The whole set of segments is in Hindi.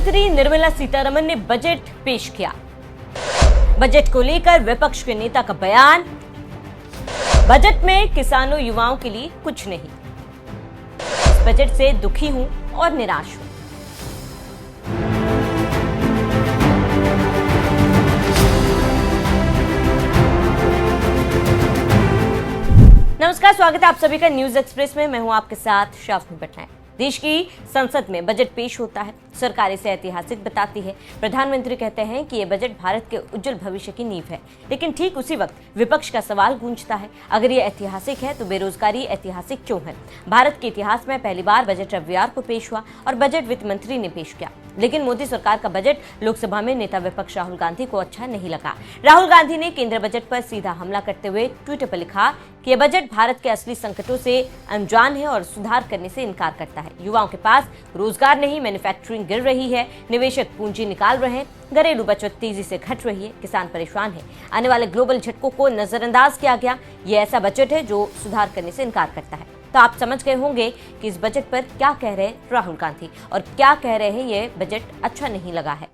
मंत्री निर्मला सीतारमण ने बजट पेश किया। बजट को लेकर विपक्ष के नेता का बयान, बजट में किसानों युवाओं के लिए कुछ नहीं। इस बजट से दुखी हूं और निराश हूं। नमस्कार, स्वागत है आप सभी का न्यूज एक्सप्रेस में। मैं हूं आपके साथ शाफनी पटनायक। देश की संसद में बजट पेश होता है, सरकार इसे ऐतिहासिक बताती है। प्रधानमंत्री कहते हैं कि यह बजट भारत के उज्जवल भविष्य की नींव है, लेकिन ठीक उसी वक्त विपक्ष का सवाल गूंजता है, अगर ये ऐतिहासिक है तो बेरोजगारी ऐतिहासिक क्यों है? भारत के इतिहास में पहली बार बजट रविवार को पेश हुआ और बजट वित्त मंत्री ने पेश किया, लेकिन मोदी सरकार का बजट लोकसभा में नेता विपक्ष राहुल गांधी को अच्छा नहीं लगा। राहुल गांधी ने केंद्र बजट पर सीधा हमला करते हुए ट्विटर पर लिखा कि यह बजट भारत के असली संकटों से अनजान है और सुधार करने से इनकार करता है। युवाओं के पास रोजगार नहीं, मैन्युफैक्चरिंग गिर रही है, निवेशक पूंजी निकाल रहे हैं, घरेलू बचत तेजी से घट रही है, किसान परेशान है। आने वाले ग्लोबल झटकों को नजरअंदाज किया गया। ये ऐसा बजट है जो सुधार करने से इनकार करता है। तो आप समझ गए होंगे कि इस बजट पर क्या कह रहे हैं राहुल गांधी और क्या कह रहे हैं ये बजट अच्छा नहीं लगा है।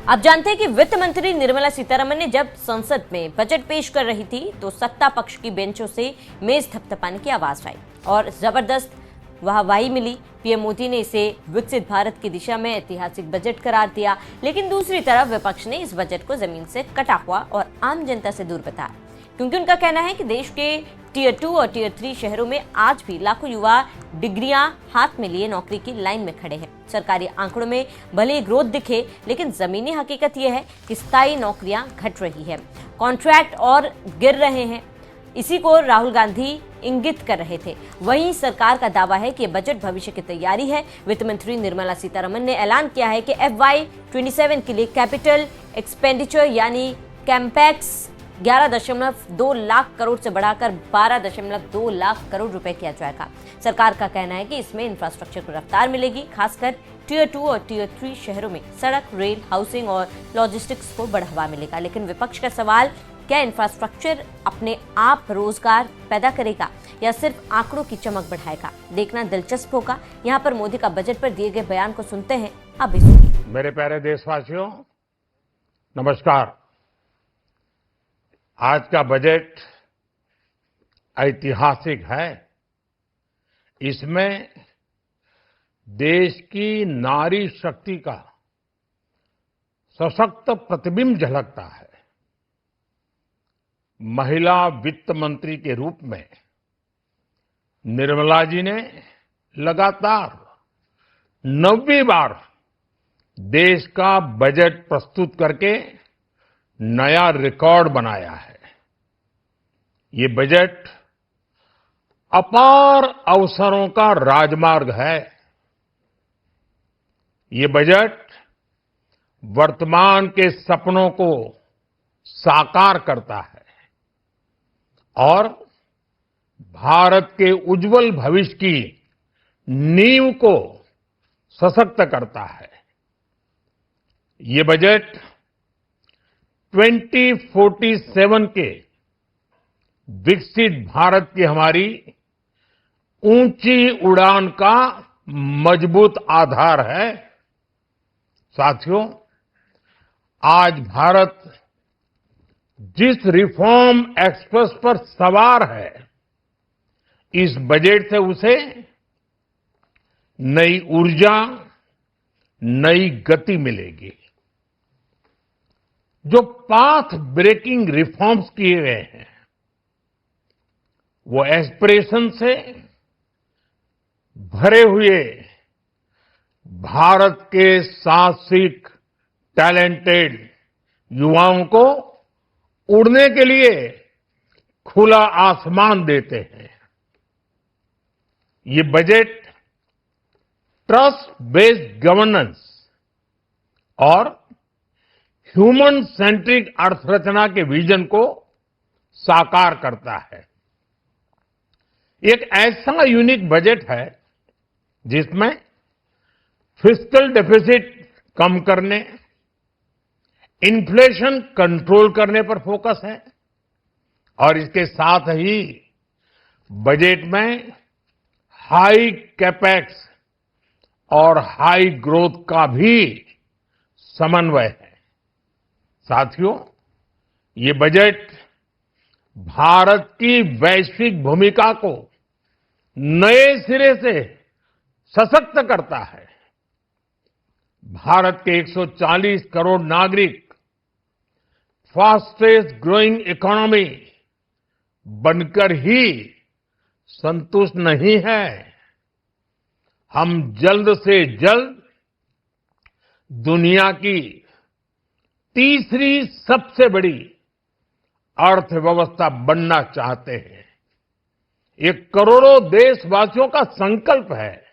आप जानते हैं कि वित्त मंत्री निर्मला सीतारमण ने जब संसद में बजट पेश कर रही थी तो सत्ता पक्ष की बेंचों से मेज थपथपाने की आवाज आई और जबरदस्त वाहवाही मिली। पीएम मोदी ने इसे विकसित भारत की दिशा में ऐतिहासिक बजट करार दिया, लेकिन दूसरी तरफ विपक्ष ने इस बजट को जमीन से कटा हुआ और आम जनता से दूर बताया, क्योंकि उनका कहना है कि देश के टियर 2 और टियर 3 शहरों में आज भी लाखों युवा डिग्रियां हाथ में लिए नौकरी की लाइन में खड़े हैं। सरकारी आंकड़ों में भले ही ग्रोथ दिखे, लेकिन जमीनी हकीकत यह है कि स्थायी नौकरियां घट रही है, कॉन्ट्रैक्ट और गिर रहे हैं। इसी को राहुल गांधी इंगित कर रहे थे। वहीं सरकार का दावा है कि ये बजट भविष्य की तैयारी है। वित्त मंत्री निर्मला सीतारमण ने ऐलान किया है कि FY27 के लिए कैपिटल एक्सपेंडिचर यानी कैम्पैक्स 11.2 लाख करोड़ से बढ़ाकर 12.2 लाख करोड़ रुपए किया जाएगा। सरकार का कहना है कि इसमें इंफ्रास्ट्रक्चर को रफ्तार मिलेगी, खासकर टियर 2 और टियर 3 शहरों में सड़क, रेल, हाउसिंग और लॉजिस्टिक्स को बढ़ावा मिलेगा। लेकिन विपक्ष का सवाल, क्या इंफ्रास्ट्रक्चर अपने आप रोजगार पैदा करेगा या सिर्फ आंकड़ों की चमक बढ़ाएगा? देखना दिलचस्प होगा। यहाँ पर मोदी का बजट पर दिए गए बयान को सुनते हैं, अब भी सुनिए। मेरे प्यारे देशवासियों, नमस्कार। आज का बजट ऐतिहासिक है। इसमें देश की नारी शक्ति का सशक्त प्रतिबिंब झलकता है। महिला वित्त मंत्री के रूप में निर्मला जी ने लगातार 9वीं बार देश का बजट प्रस्तुत करके नया रिकॉर्ड बनाया है। ये बजट अपार अवसरों का राजमार्ग है। ये बजट वर्तमान के सपनों को साकार करता है और भारत के उज्जवल भविष्य की नींव को सशक्त करता है। ये बजट 2047 के विकसित भारत की हमारी ऊंची उड़ान का मजबूत आधार है। साथियों, आज भारत जिस रिफॉर्म एक्सप्रेस पर सवार है, इस बजट से उसे नई ऊर्जा, नई गति मिलेगी। जो पाथ ब्रेकिंग रिफॉर्म्स किए गए हैं, वो एस्पिरेशन से भरे हुए भारत के साहसिक, टैलेंटेड युवाओं को उड़ने के लिए खुला आसमान देते हैं। ये बजट ट्रस्ट बेस्ड गवर्नेंस और ह्यूमन सेंट्रिक अर्थरचना के विजन को साकार करता है। एक ऐसा यूनिक बजट है जिसमें फिस्कल डेफिसिट कम करने, इन्फ्लेशन कंट्रोल करने पर फोकस है और इसके साथ ही बजट में हाई कैपेक्स और हाई ग्रोथ का भी समन्वय है। साथियों, ये बजट भारत की वैश्विक भूमिका को नए सिरे से सशक्त करता है। भारत के 140 करोड़ नागरिक फास्टेस्ट ग्रोइंग इकोनॉमी बनकर ही संतुष्ट नहीं है। हम जल्द से जल्द दुनिया की तीसरी सबसे बड़ी अर्थव्यवस्था बनना चाहते हैं। ये करोड़ों देशवासियों का संकल्प है।